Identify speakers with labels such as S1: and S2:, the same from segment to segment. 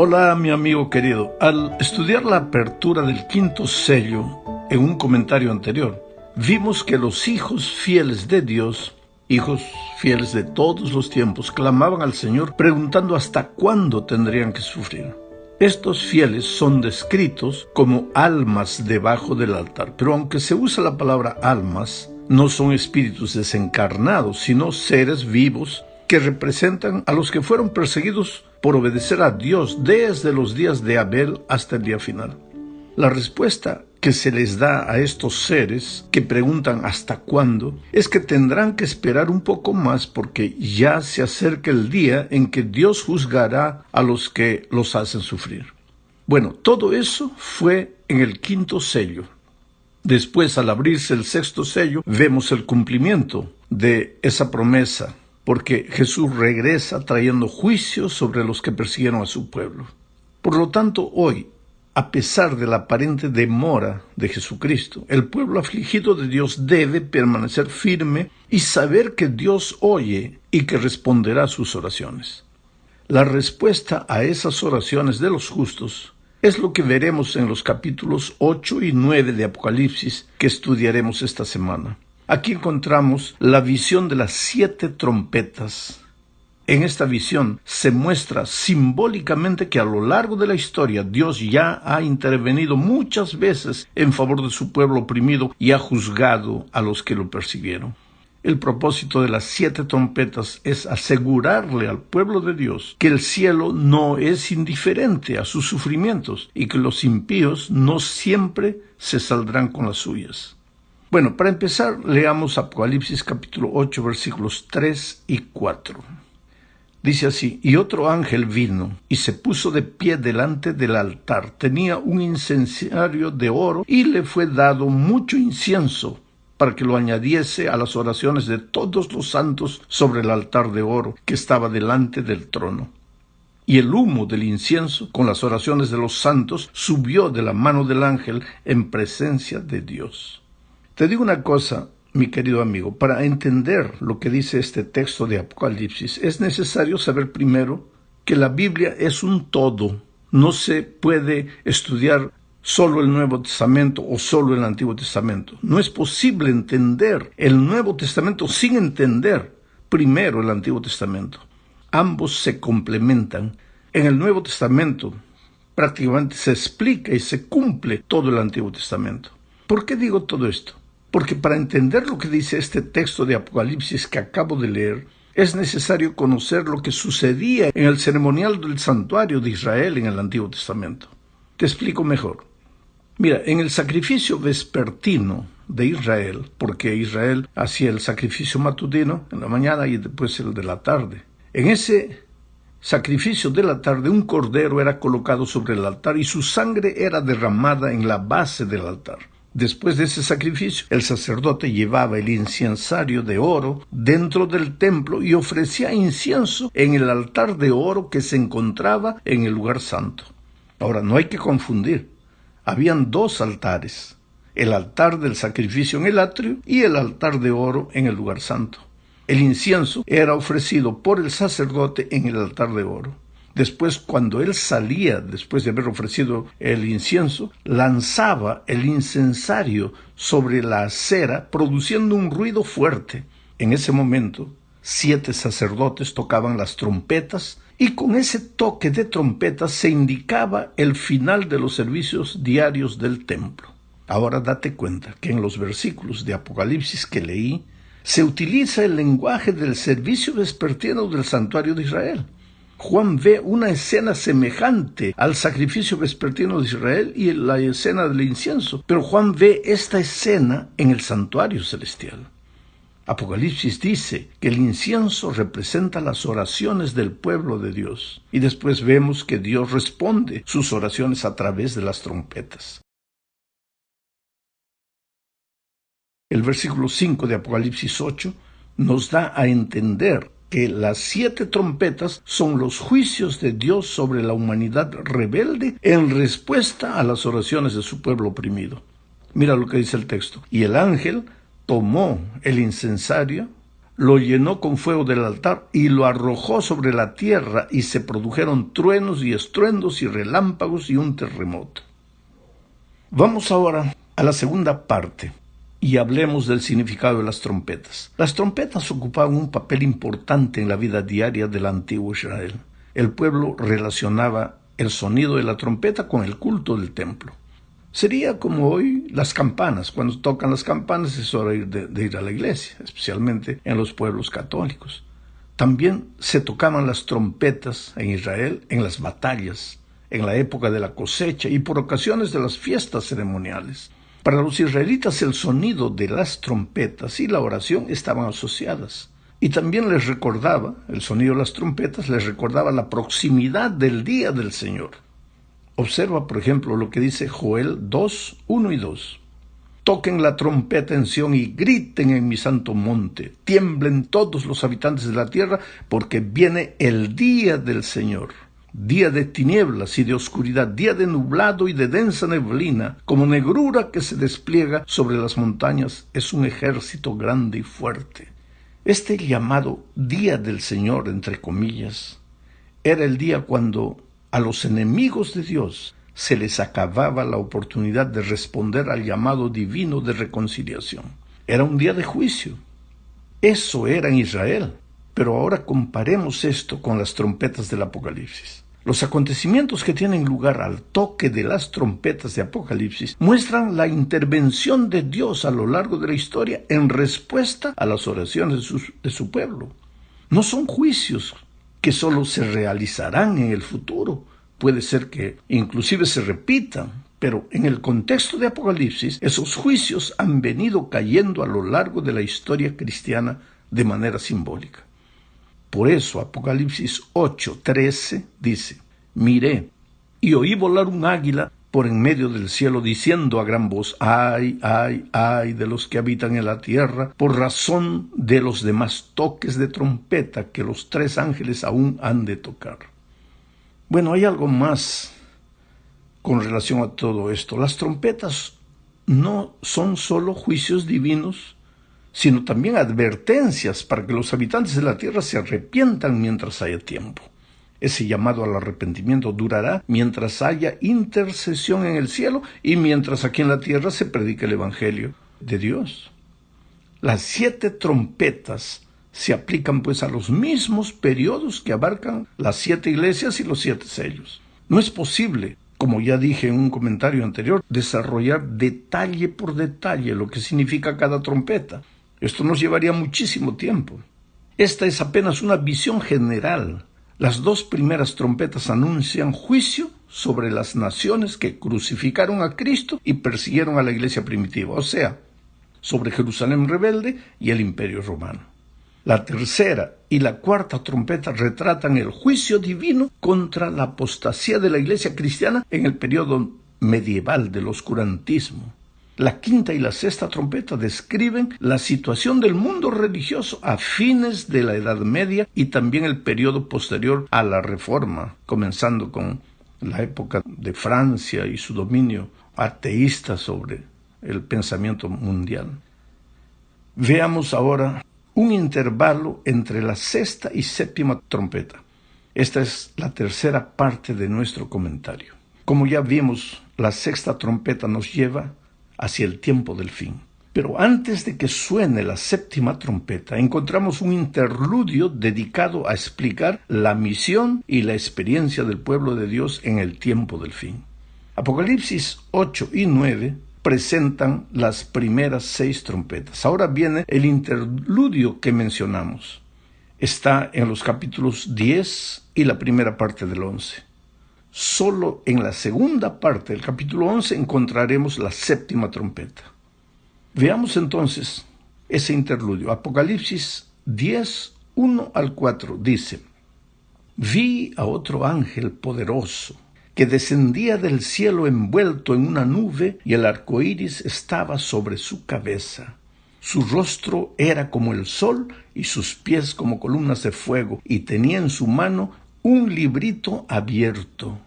S1: Hola, mi amigo querido. Al estudiar la apertura del quinto sello en un comentario anterior, vimos que los hijos fieles de Dios, hijos fieles de todos los tiempos, clamaban al Señor preguntando hasta cuándo tendrían que sufrir. Estos fieles son descritos como almas debajo del altar, pero aunque se usa la palabra almas, no son espíritus desencarnados, sino seres vivos que representan a los que fueron perseguidos por obedecer a Dios desde los días de Abel hasta el día final. La respuesta que se les da a estos seres que preguntan hasta cuándo es que tendrán que esperar un poco más porque ya se acerca el día en que Dios juzgará a los que los hacen sufrir. Bueno, todo eso fue en el quinto sello. Después, al abrirse el sexto sello, vemos el cumplimiento de esa promesa, porque Jesús regresa trayendo juicio sobre los que persiguieron a su pueblo. Por lo tanto, hoy, a pesar de la aparente demora de Jesucristo, el pueblo afligido de Dios debe permanecer firme y saber que Dios oye y que responderá a sus oraciones. La respuesta a esas oraciones de los justos es lo que veremos en los capítulos 8 y 9 de Apocalipsis que estudiaremos esta semana. Aquí encontramos la visión de las 7 trompetas. En esta visión se muestra simbólicamente que a lo largo de la historia Dios ya ha intervenido muchas veces en favor de su pueblo oprimido y ha juzgado a los que lo persiguieron. El propósito de las 7 trompetas es asegurarle al pueblo de Dios que el cielo no es indiferente a sus sufrimientos y que los impíos no siempre se saldrán con las suyas. Bueno, para empezar, leamos Apocalipsis capítulo 8, versículos 3 y 4. Dice así: y otro ángel vino y se puso de pie delante del altar. Tenía un incensario de oro y le fue dado mucho incienso para que lo añadiese a las oraciones de todos los santos sobre el altar de oro que estaba delante del trono. Y el humo del incienso con las oraciones de los santos subió de la mano del ángel en presencia de Dios. Te digo una cosa, mi querido amigo, para entender lo que dice este texto de Apocalipsis, es necesario saber primero que la Biblia es un todo. No se puede estudiar solo el Nuevo Testamento o solo el Antiguo Testamento. No es posible entender el Nuevo Testamento sin entender primero el Antiguo Testamento. Ambos se complementan. En el Nuevo Testamento prácticamente se explica y se cumple todo el Antiguo Testamento. ¿Por qué digo todo esto? Porque para entender lo que dice este texto de Apocalipsis que acabo de leer, es necesario conocer lo que sucedía en el ceremonial del santuario de Israel en el Antiguo Testamento. Te explico mejor. Mira, en el sacrificio vespertino de Israel, porque Israel hacía el sacrificio matutino en la mañana y después el de la tarde. En ese sacrificio de la tarde, un cordero era colocado sobre el altar y su sangre era derramada en la base del altar. Después de ese sacrificio, el sacerdote llevaba el incensario de oro dentro del templo y ofrecía incienso en el altar de oro que se encontraba en el lugar santo. Ahora, no hay que confundir. Habían 2 altares, el altar del sacrificio en el atrio y el altar de oro en el lugar santo. El incienso era ofrecido por el sacerdote en el altar de oro. Después, cuando él salía, después de haber ofrecido el incienso, lanzaba el incensario sobre la acera, produciendo un ruido fuerte. En ese momento, 7 sacerdotes tocaban las trompetas, y con ese toque de trompetas se indicaba el final de los servicios diarios del templo. Ahora date cuenta que en los versículos de Apocalipsis que leí, se utiliza el lenguaje del servicio vespertino del santuario de Israel. Juan ve una escena semejante al sacrificio vespertino de Israel y la escena del incienso, pero Juan ve esta escena en el santuario celestial. Apocalipsis dice que el incienso representa las oraciones del pueblo de Dios, y después vemos que Dios responde sus oraciones a través de las trompetas. El versículo 5 de Apocalipsis 8 nos da a entender que las 7 trompetas son los juicios de Dios sobre la humanidad rebelde en respuesta a las oraciones de su pueblo oprimido. Mira lo que dice el texto. Y el ángel tomó el incensario, lo llenó con fuego del altar y lo arrojó sobre la tierra, y se produjeron truenos y estruendos y relámpagos y un terremoto. Vamos ahora a la segunda parte y hablemos del significado de las trompetas. Las trompetas ocupaban un papel importante en la vida diaria del antiguo Israel. El pueblo relacionaba el sonido de la trompeta con el culto del templo. Sería como hoy las campanas. Cuando tocan las campanas es hora de ir a la iglesia, especialmente en los pueblos católicos. También se tocaban las trompetas en Israel en las batallas, en la época de la cosecha y por ocasiones de las fiestas ceremoniales. Para los israelitas el sonido de las trompetas y la oración estaban asociadas. Y también el sonido de las trompetas les recordaba la proximidad del día del Señor. Observa, por ejemplo, lo que dice Joel 2, 1 y 2. Toquen la trompeta en Sión y griten en mi santo monte. Tiemblen todos los habitantes de la tierra, porque viene el día del Señor. Día de tinieblas y de oscuridad, día de nublado y de densa neblina, como negrura que se despliega sobre las montañas, es un ejército grande y fuerte. Este llamado Día del Señor, entre comillas, era el día cuando a los enemigos de Dios se les acababa la oportunidad de responder al llamado divino de reconciliación. Era un día de juicio. Eso era en Israel. Pero ahora comparemos esto con las trompetas del Apocalipsis. Los acontecimientos que tienen lugar al toque de las trompetas de Apocalipsis muestran la intervención de Dios a lo largo de la historia en respuesta a las oraciones de su pueblo. No son juicios que solo se realizarán en el futuro. Puede ser que inclusive se repitan, pero en el contexto de Apocalipsis, esos juicios han venido cayendo a lo largo de la historia cristiana de manera simbólica. Por eso Apocalipsis 8:13 dice: miré y oí volar un águila por en medio del cielo, diciendo a gran voz: ay, ay, ay de los que habitan en la tierra, por razón de los demás toques de trompeta que los 3 ángeles aún han de tocar. Bueno, hay algo más con relación a todo esto. Las trompetas no son solo juicios divinos, sino también advertencias para que los habitantes de la tierra se arrepientan mientras haya tiempo. Ese llamado al arrepentimiento durará mientras haya intercesión en el cielo y mientras aquí en la tierra se predique el Evangelio de Dios. Las 7 trompetas se aplican pues a los mismos periodos que abarcan las 7 iglesias y los 7 sellos. No es posible, como ya dije en un comentario anterior, desarrollar detalle por detalle lo que significa cada trompeta. Esto nos llevaría muchísimo tiempo. Esta es apenas una visión general. Las 2 primeras trompetas anuncian juicio sobre las naciones que crucificaron a Cristo y persiguieron a la iglesia primitiva, o sea, sobre Jerusalén rebelde y el Imperio Romano. La tercera y la cuarta trompeta retratan el juicio divino contra la apostasía de la iglesia cristiana en el periodo medieval del oscurantismo. La quinta y la sexta trompeta describen la situación del mundo religioso a fines de la Edad Media y también el periodo posterior a la Reforma, comenzando con la época de Francia y su dominio ateísta sobre el pensamiento mundial. Veamos ahora un intervalo entre la sexta y séptima trompeta. Esta es la tercera parte de nuestro comentario. Como ya vimos, la sexta trompeta nos lleva hacia el tiempo del fin. Pero antes de que suene la séptima trompeta, encontramos un interludio dedicado a explicar la misión y la experiencia del pueblo de Dios en el tiempo del fin. Apocalipsis 8 y 9 presentan las primeras 6 trompetas. Ahora viene el interludio que mencionamos. Está en los capítulos 10 y la primera parte del 11. Solo en la segunda parte del capítulo 11 encontraremos la séptima trompeta. Veamos entonces ese interludio. Apocalipsis 10, 1 al 4 dice: vi a otro ángel poderoso que descendía del cielo envuelto en una nube, y el arco iris estaba sobre su cabeza. Su rostro era como el sol y sus pies como columnas de fuego, y tenía en su mano un librito abierto.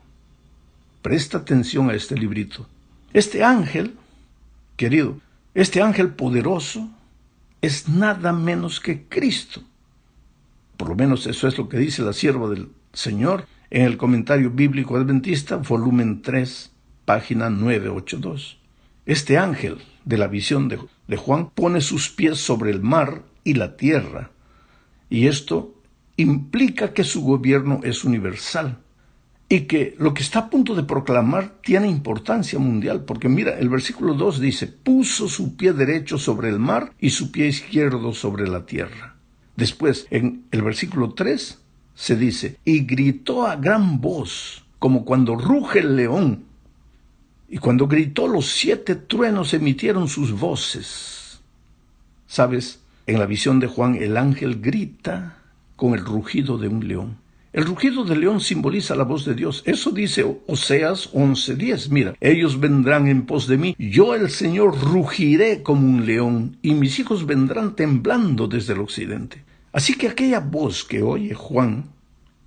S1: Presta atención a este librito. Este ángel, querido, este ángel poderoso es nada menos que Cristo. Por lo menos eso es lo que dice la sierva del Señor en el Comentario Bíblico Adventista, volumen 3, página 982. Este ángel de la visión de Juan pone sus pies sobre el mar y la tierra, y esto implica que su gobierno es universal y que lo que está a punto de proclamar tiene importancia mundial, porque mira, el versículo 2 dice, puso su pie derecho sobre el mar y su pie izquierdo sobre la tierra. Después, en el versículo 3, se dice, y gritó a gran voz, como cuando ruge el león. Y cuando gritó, los 7 truenos emitieron sus voces. ¿Sabes? En la visión de Juan, el ángel grita con el rugido de un león. El rugido del león simboliza la voz de Dios. Eso dice Oseas 11:10. Mira, ellos vendrán en pos de mí. Yo, el Señor, rugiré como un león, y mis hijos vendrán temblando desde el occidente. Así que aquella voz que oye Juan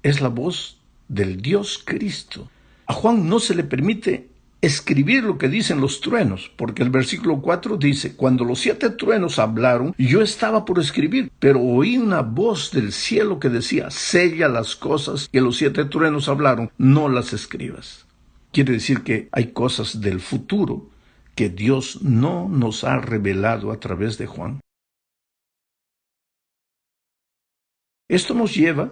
S1: es la voz del Dios Cristo. A Juan no se le permite escribir lo que dicen los truenos, porque el versículo 4 dice, cuando los 7 truenos hablaron, yo estaba por escribir, pero oí una voz del cielo que decía, sella las cosas que los 7 truenos hablaron, no las escribas. Quiere decir que hay cosas del futuro que Dios no nos ha revelado a través de Juan. Esto nos lleva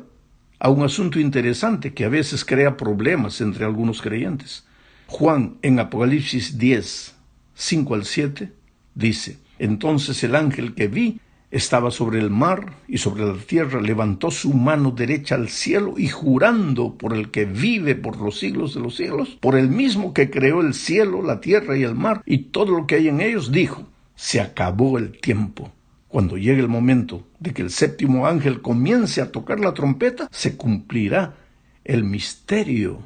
S1: a un asunto interesante que a veces crea problemas entre algunos creyentes. Juan en Apocalipsis 10, 5 al 7, dice, entonces el ángel que vi estaba sobre el mar y sobre la tierra, levantó su mano derecha al cielo y jurando por el que vive por los siglos de los siglos, por el mismo que creó el cielo, la tierra y el mar y todo lo que hay en ellos, dijo, se acabó el tiempo. Cuando llegue el momento de que el 7º ángel comience a tocar la trompeta, se cumplirá el misterio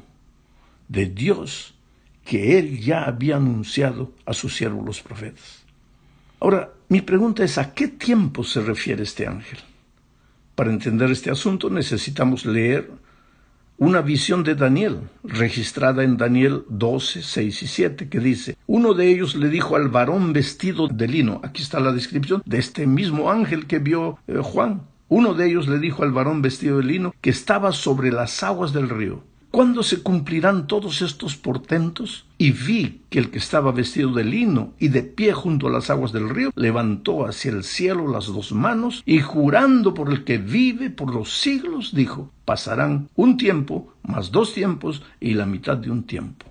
S1: de Dios que él ya había anunciado a sus siervos los profetas. Ahora, mi pregunta es, ¿a qué tiempo se refiere este ángel? Para entender este asunto necesitamos leer una visión de Daniel, registrada en Daniel 12, 6 y 7, que dice, uno de ellos le dijo al varón vestido de lino, aquí está la descripción de este mismo ángel que vio Juan, uno de ellos le dijo al varón vestido de lino que estaba sobre las aguas del río, ¿cuándo se cumplirán todos estos portentos? Y vi que el que estaba vestido de lino y de pie junto a las aguas del río, levantó hacia el cielo las 2 manos y jurando por el que vive por los siglos, dijo, pasarán un tiempo, más 2 tiempos y la mitad de un tiempo.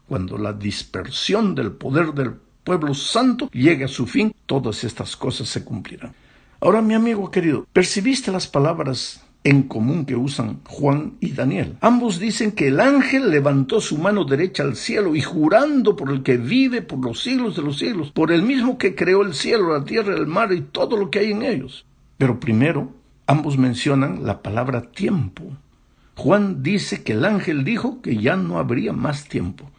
S1: Cuando la dispersión del poder del pueblo santo llegue a su fin, todas estas cosas se cumplirán. Ahora, mi amigo querido, ¿percibiste las palabras en común que usan Juan y Daniel? Ambos dicen que el ángel levantó su mano derecha al cielo y jurando por el que vive por los siglos de los siglos, por el mismo que creó el cielo, la tierra, el mar y todo lo que hay en ellos. Pero primero, ambos mencionan la palabra tiempo. Juan dice que el ángel dijo que ya no habría más tiempo.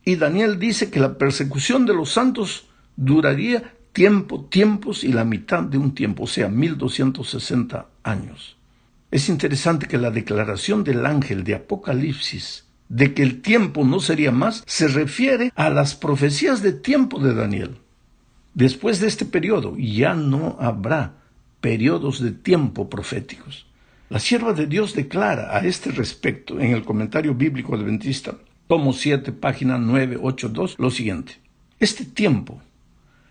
S1: Y Daniel dice que la persecución de los santos duraría tiempos y la mitad de un tiempo, o sea, 1260 años. Es interesante que la declaración del ángel de Apocalipsis de que el tiempo no sería más se refiere a las profecías de tiempo de Daniel. Después de este periodo ya no habrá periodos de tiempo proféticos. La sierva de Dios declara a este respecto en el Comentario Bíblico Adventista, tomo 7, página 982, lo siguiente. Este tiempo,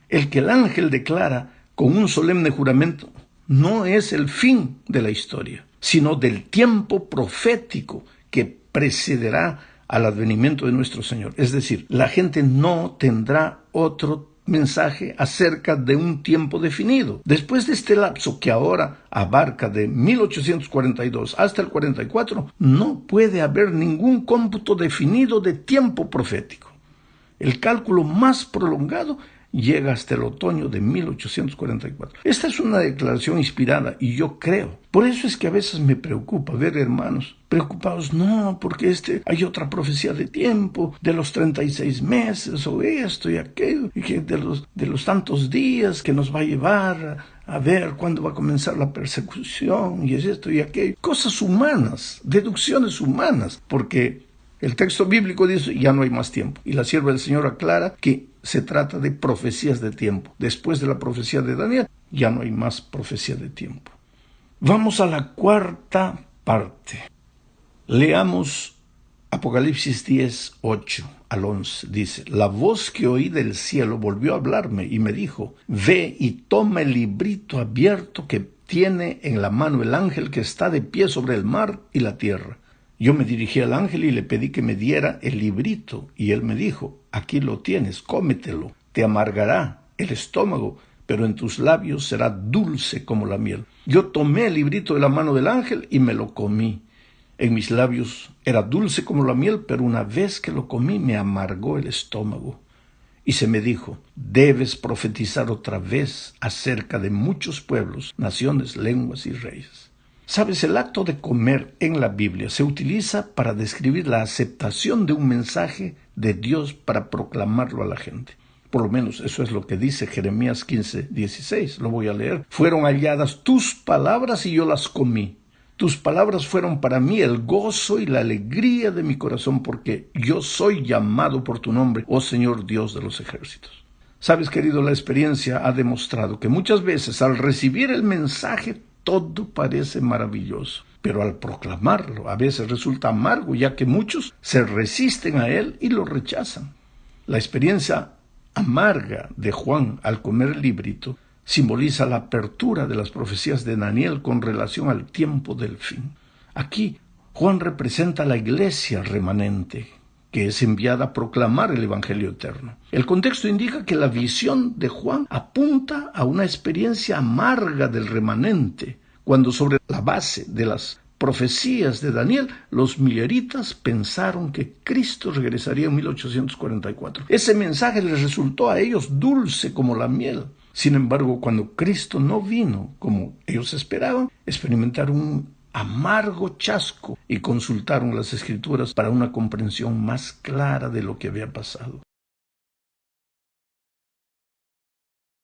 S1: el que el ángel declara con un solemne juramento, no es el fin de la historia, sino del tiempo profético que precederá al advenimiento de nuestro Señor. Es decir, la gente no tendrá otro mensaje acerca de un tiempo definido. Después de este lapso que ahora abarca de 1842 hasta el 44, no puede haber ningún cómputo definido de tiempo profético. El cálculo más prolongado llega hasta el otoño de 1844. Esta es una declaración inspirada y yo creo. Por eso es que a veces me preocupa ver hermanos preocupados, no, porque hay otra profecía de tiempo, de los 36 meses, o esto y aquello, y que de los tantos días que nos va a llevar a ver cuándo va a comenzar la persecución, y es esto y aquello. Cosas humanas, deducciones humanas, porque el texto bíblico dice, ya no hay más tiempo. Y la sierva del Señor aclara que se trata de profecías de tiempo. Después de la profecía de Daniel, ya no hay más profecía de tiempo. Vamos a la cuarta parte. Leamos Apocalipsis 10, 8 al 11. Dice: la voz que oí del cielo volvió a hablarme y me dijo: ve y toma el librito abierto que tiene en la mano el ángel que está de pie sobre el mar y la tierra. Yo me dirigí al ángel y le pedí que me diera el librito, y él me dijo: aquí lo tienes, cómetelo, te amargará el estómago, pero en tus labios será dulce como la miel. Yo tomé el librito de la mano del ángel y me lo comí. En mis labios era dulce como la miel, pero una vez que lo comí me amargó el estómago. Y se me dijo: debes profetizar otra vez acerca de muchos pueblos, naciones, lenguas y reyes. Sabes, el acto de comer en la Biblia se utiliza para describir la aceptación de un mensaje de Dios para proclamarlo a la gente. Por lo menos eso es lo que dice Jeremías 15, 16. Lo voy a leer. Fueron halladas tus palabras y yo las comí. Tus palabras fueron para mí el gozo y la alegría de mi corazón, porque yo soy llamado por tu nombre, oh Señor Dios de los ejércitos. Sabes, querido, la experiencia ha demostrado que muchas veces al recibir el mensaje todo parece maravilloso, pero al proclamarlo a veces resulta amargo, ya que muchos se resisten a él y lo rechazan. La experiencia amarga de Juan al comer el librito simboliza la apertura de las profecías de Daniel con relación al tiempo del fin. Aquí Juan representa a la iglesia remanente, que es enviada a proclamar el Evangelio eterno. El contexto indica que la visión de Juan apunta a una experiencia amarga del remanente, cuando sobre la base de las profecías de Daniel, los mileritas pensaron que Cristo regresaría en 1844. Ese mensaje les resultó a ellos dulce como la miel. Sin embargo, cuando Cristo no vino como ellos esperaban, experimentaron un amargo chasco y consultaron las Escrituras para una comprensión más clara de lo que había pasado.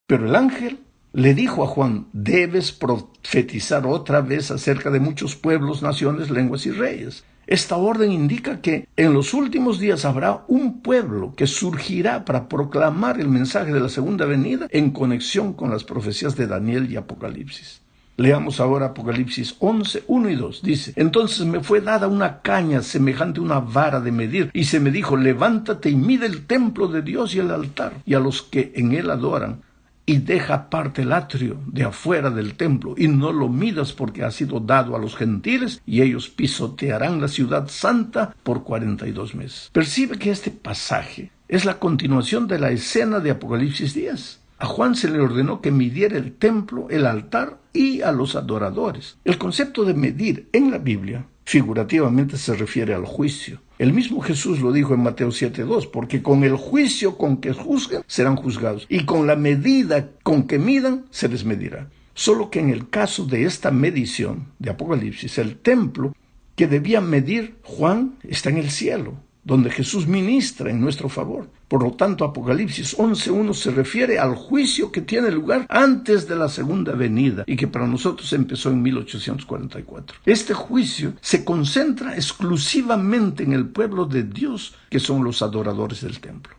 S1: Pero el ángel le dijo a Juan: debes profetizar otra vez acerca de muchos pueblos, naciones, lenguas y reyes. Esta orden indica que en los últimos días habrá un pueblo que surgirá para proclamar el mensaje de la segunda venida en conexión con las profecías de Daniel y Apocalipsis. Leamos ahora Apocalipsis 11, 1 y 2. Dice: entonces me fue dada una caña semejante a una vara de medir, y se me dijo: levántate y mide el templo de Dios y el altar, y a los que en él adoran, y deja aparte el atrio de afuera del templo, y no lo midas, porque ha sido dado a los gentiles, y ellos pisotearán la ciudad santa por 42 meses. Percibe que este pasaje es la continuación de la escena de Apocalipsis 10. A Juan se le ordenó que midiera el templo, el altar y a los adoradores. El concepto de medir en la Biblia figurativamente se refiere al juicio. El mismo Jesús lo dijo en Mateo 7:2, porque con el juicio con que juzguen serán juzgados, y con la medida con que midan se les medirá. Solo que en el caso de esta medición de Apocalipsis, el templo que debía medir Juan está en el cielo, donde Jesús ministra en nuestro favor. Por lo tanto, Apocalipsis 11:1 se refiere al juicio que tiene lugar antes de la segunda venida y que para nosotros empezó en 1844. Este juicio se concentra exclusivamente en el pueblo de Dios, que son los adoradores del templo.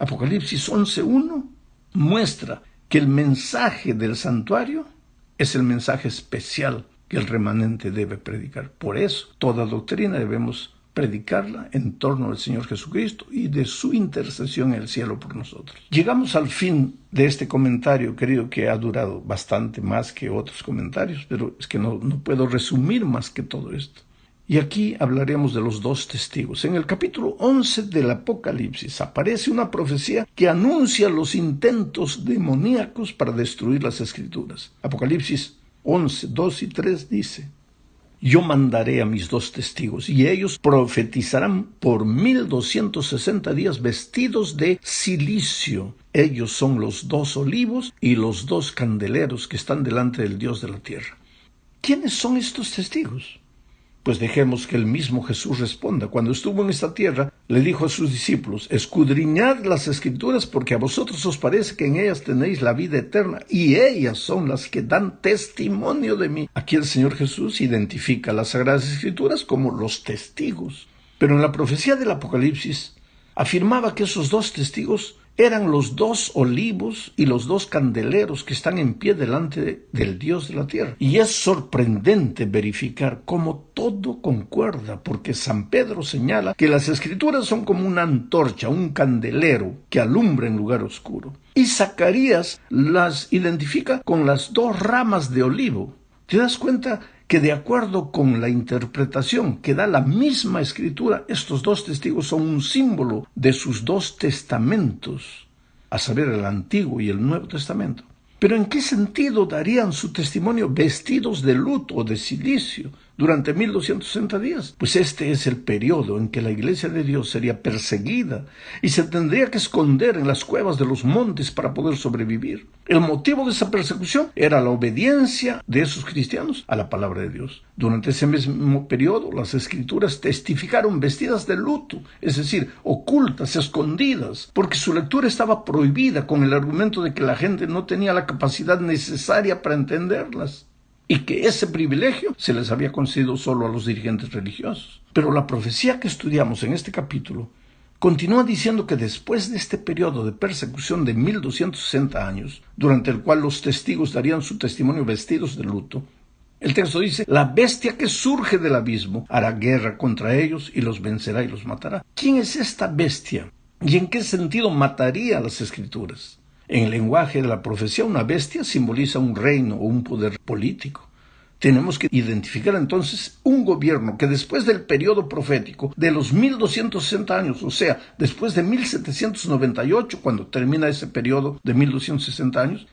S1: Apocalipsis 11:1 muestra que el mensaje del santuario es el mensaje especial que el remanente debe predicar. Por eso, toda doctrina debemos predicarla en torno al Señor Jesucristo y de su intercesión en el cielo por nosotros. Llegamos al fin de este comentario, querido, que ha durado bastante más que otros comentarios, pero es que no puedo resumir más que todo esto. Y aquí hablaremos de los dos testigos. En el capítulo 11 del Apocalipsis aparece una profecía que anuncia los intentos demoníacos para destruir las Escrituras. Apocalipsis 11, 2 y 3 dice: yo mandaré a mis dos testigos, y ellos profetizarán por 1260 días vestidos de cilicio. Ellos son los dos olivos y los dos candeleros que están delante del Dios de la tierra. ¿Quiénes son estos testigos? Pues dejemos que el mismo Jesús responda. Cuando estuvo en esta tierra, le dijo a sus discípulos: escudriñad las Escrituras, porque a vosotros os parece que en ellas tenéis la vida eterna, y ellas son las que dan testimonio de mí. Aquí el Señor Jesús identifica las Sagradas Escrituras como los testigos. Pero en la profecía del Apocalipsis afirmaba que esos dos testigos eran los 2 olivos y los 2 candeleros que están en pie delante del Dios de la tierra. Y es sorprendente verificar cómo todo concuerda, porque San Pedro señala que las Escrituras son como una antorcha, un candelero que alumbra en lugar oscuro. Y Zacarías las identifica con las 2 ramas de olivo. ¿Te das cuenta que de acuerdo con la interpretación que da la misma Escritura, estos 2 testigos son un símbolo de sus 2 testamentos, a saber, el Antiguo y el Nuevo Testamento? ¿Pero en qué sentido darían su testimonio vestidos de luto o de cilicio durante 1260 días? Pues este es el periodo en que la Iglesia de Dios sería perseguida y se tendría que esconder en las cuevas de los montes para poder sobrevivir. El motivo de esa persecución era la obediencia de esos cristianos a la palabra de Dios. Durante ese mismo periodo, las Escrituras testificaron vestidas de luto, es decir, ocultas, escondidas, porque su lectura estaba prohibida con el argumento de que la gente no tenía la capacidad necesaria para entenderlas, y que ese privilegio se les había concedido solo a los dirigentes religiosos. Pero la profecía que estudiamos en este capítulo continúa diciendo que después de este periodo de persecución de 1260 años, durante el cual los testigos darían su testimonio vestidos de luto, el texto dice: la bestia que surge del abismo hará guerra contra ellos y los vencerá y los matará. ¿Quién es esta bestia? ¿Y en qué sentido mataría las Escrituras? En el lenguaje de la profecía, una bestia simboliza un reino o un poder político. Tenemos que identificar entonces un gobierno que después del periodo profético de los 1260 años, o sea, después de 1798, cuando termina ese periodo de 1260 años,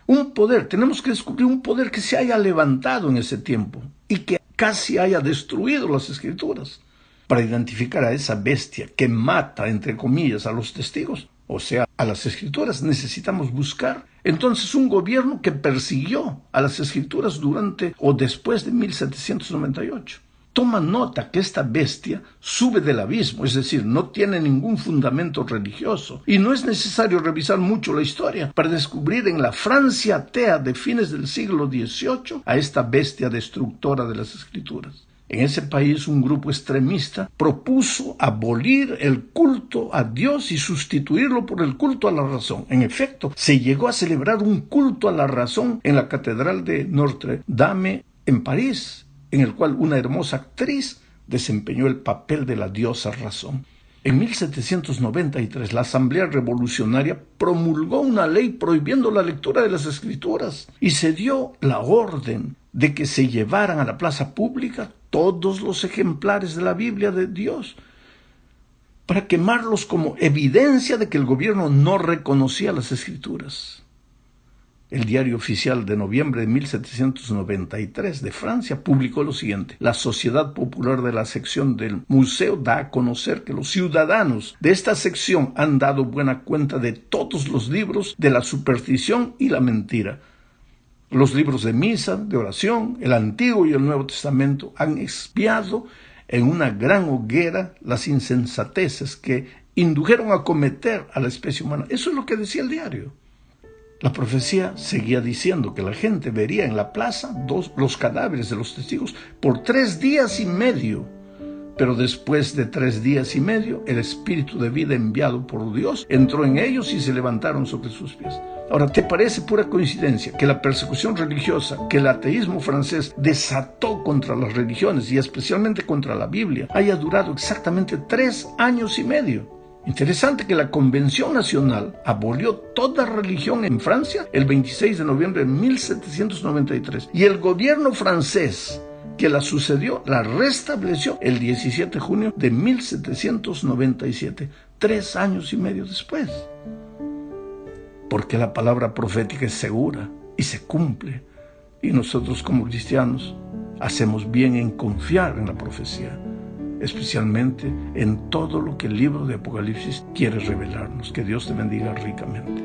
S1: tenemos que descubrir un poder que se haya levantado en ese tiempo y que casi haya destruido las Escrituras. Para identificar a esa bestia que mata, entre comillas, a los testigos, o sea, a las Escrituras, necesitamos buscar entonces un gobierno que persiguió a las Escrituras durante o después de 1798. Toma nota que esta bestia sube del abismo, es decir, no tiene ningún fundamento religioso, y no es necesario revisar mucho la historia para descubrir en la Francia atea de fines del siglo XVIII a esta bestia destructora de las Escrituras. En ese país, un grupo extremista propuso abolir el culto a Dios y sustituirlo por el culto a la razón. En efecto, se llegó a celebrar un culto a la razón en la Catedral de Notre Dame en París, en el cual una hermosa actriz desempeñó el papel de la diosa razón. En 1793, la Asamblea Revolucionaria promulgó una ley prohibiendo la lectura de las Escrituras y se dio la orden de que se llevaran a la plaza pública todos los ejemplares de la Biblia de Dios para quemarlos como evidencia de que el gobierno no reconocía las Escrituras. El Diario Oficial de noviembre de 1793 de Francia publicó lo siguiente: la Sociedad Popular de la sección del museo da a conocer que los ciudadanos de esta sección han dado buena cuenta de todos los libros de la superstición y la mentira. Los libros de misa, de oración, el Antiguo y el Nuevo Testamento han expiado en una gran hoguera las insensateces que indujeron a cometer a la especie humana. Eso es lo que decía el diario. La profecía seguía diciendo que la gente vería en la plaza los cadáveres de los testigos por 3 días y medio. Pero después de 3 días y medio, el espíritu de vida enviado por Dios entró en ellos y se levantaron sobre sus pies. Ahora, ¿te parece pura coincidencia que la persecución religiosa que el ateísmo francés desató contra las religiones y especialmente contra la Biblia haya durado exactamente 3 años y medio? Interesante que la Convención Nacional abolió toda religión en Francia el 26 de noviembre de 1793 y el gobierno francés que la sucedió la restableció el 17 de junio de 1797, 3 años y medio después. Porque la palabra profética es segura y se cumple, y nosotros como cristianos hacemos bien en confiar en la profecía, especialmente en todo lo que el libro de Apocalipsis quiere revelarnos. Que Dios te bendiga ricamente.